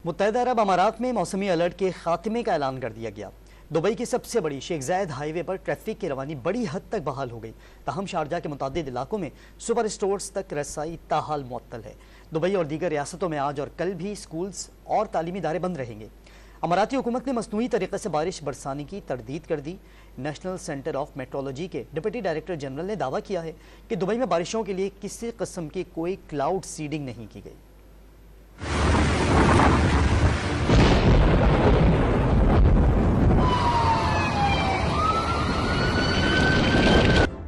متحدہ عرب امارات میں موسمی الرٹ کے خاتمے کا اعلان کر دیا گیا۔ دبئی کی سب سے بڑی شیخ زاید ہائی وے پر ٹریفک کی روانی بڑی حد تک بحال ہو گئی، تاہم شارجہ کے متعدد علاقوں میں سپر اسٹورز تک رسائی تاحال معطل ہے۔ دبئی اور دیگر ریاستوں میں آج اور کل بھی سکولز اور تعلیمی ادارے بند رہیں گے۔ اماراتی حکومت نے مصنوعی طریقے سے بارش برسانے کی تردید کر دی۔ نیشنل سینٹر آف میٹرولوجی کے ڈپٹی ڈائریکٹر جنرل نے دعویٰ کیا ہے کہ دبئی میں بارشوں کے لیے کسی قسم کی کوئی کلاؤڈ سیڈنگ نہیں کی گئی۔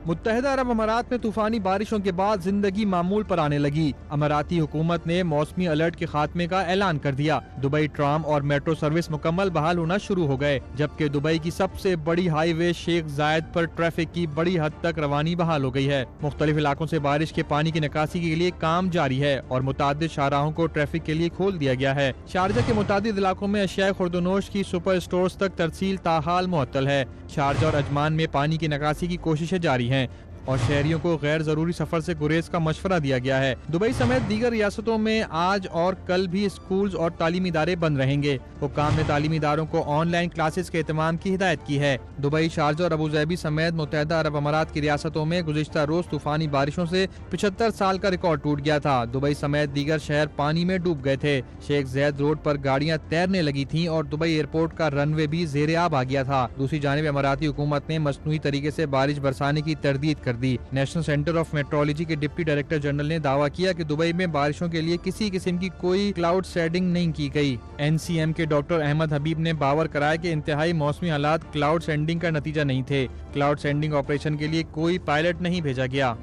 متحدہ عرب امارات میں طوفانی بارشوں کے بعد زندگی معمول پر آنے لگی۔ اماراتی حکومت نے موسمی الرٹ کے خاتمے کا اعلان کر دیا۔ دبئی ٹرام اور میٹرو سروس مکمل بحال ہونا شروع ہو گئے، جبکہ دبئی کی سب سے بڑی ہائی وے شیخ زاید پر ٹریفک کی بڑی حد تک روانی بحال ہو گئی ہے۔ مختلف علاقوں سے بارش کے پانی کی نکاسی کے لیے کام جاری ہے اور متعدد شاہراہوں کو ٹریفک کے لیے کھول دیا گیا ہے۔ شارجہ کے متعدد علاقوں میں اشیاء خوردونوش کی سپر اسٹورز تک ترسیل تاحال معطل ہے۔ شارجہ اور عجمان میں پانی کی نکاسی کی کوششیں جاری ہیں اور شہریوں کو غیر ضروری سفر سے گریز کا مشورہ دیا گیا ہے۔ دبئی سمیت دیگر ریاستوں میں آج اور کل بھی اسکولز اور تعلیمی ادارے بند رہیں گے۔ حکام نے تعلیمی اداروں کو آن لائن کلاسز کے اہتمام کی ہدایت کی ہے۔ دبئی، شارجہ اور ابوظہبی سمیت متحدہ عرب امارات کی ریاستوں میں گزشتہ روز طوفانی بارشوں سے 75 سال کا ریکارڈ ٹوٹ گیا تھا۔ دبئی سمیت دیگر شہر پانی میں ڈوب گئے تھے۔ شیخ زاید روڈ پر گاڑیاں تیرنے لگی تھیں اور دبئی ایئرپورٹ کا رن وے بھی زیر آب آ گیا تھا۔ دوسری جانب اماراتی حکومت نے مصنوعی طریقے سے بارش برسانے کی تردید کر دی۔ نیشنل سینٹر آف میٹرولوجی کے ڈپٹی ڈائریکٹر جنرل نے دعویٰ کیا کہ دبئی میں بارشوں کے لیے کسی قسم کی کوئی کلاؤڈ سیڈنگ نہیں کی گئی۔ NCM کے ڈاکٹر احمد حبیب نے باور کرایا کہ انتہائی موسمی حالات کلاؤڈ سینڈنگ کا نتیجہ نہیں تھے۔ کلاؤڈ سینڈنگ آپریشن کے لیے کوئی پائلٹ نہیں بھیجا گیا۔